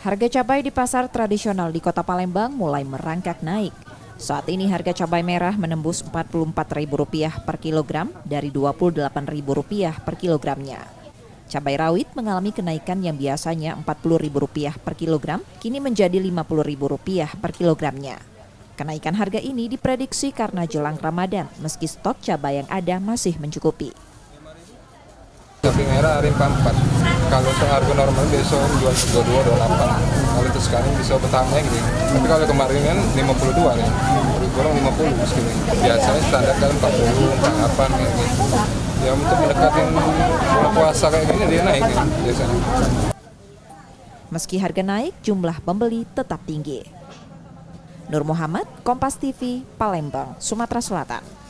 Harga cabai di pasar tradisional di Kota Palembang mulai merangkak naik. Saat ini harga cabai merah menembus Rp44.000 per kilogram dari Rp28.000 per kilogramnya. Cabai rawit mengalami kenaikan yang biasanya Rp40.000 per kilogram, kini menjadi Rp50.000 per kilogramnya. Kenaikan harga ini diprediksi karena jelang Ramadan, meski stok cabai yang ada masih mencukupi. Cabai merah hari 44. Kalau untuk harga normal besok 22, 28. Kalau itu sekarang bisa bertambah gitu. Tapi kalau kemarin kan 52 nih. Kurang 50 segini. Biasanya standar kan 40, 48 kayak gitu. Ya untuk mendekatin bulan puasa kayak gini dia naik gitu, biasanya. Meski harga naik, jumlah pembeli tetap tinggi. Nur Muhammad, Kompas TV, Palembang, Sumatera Selatan.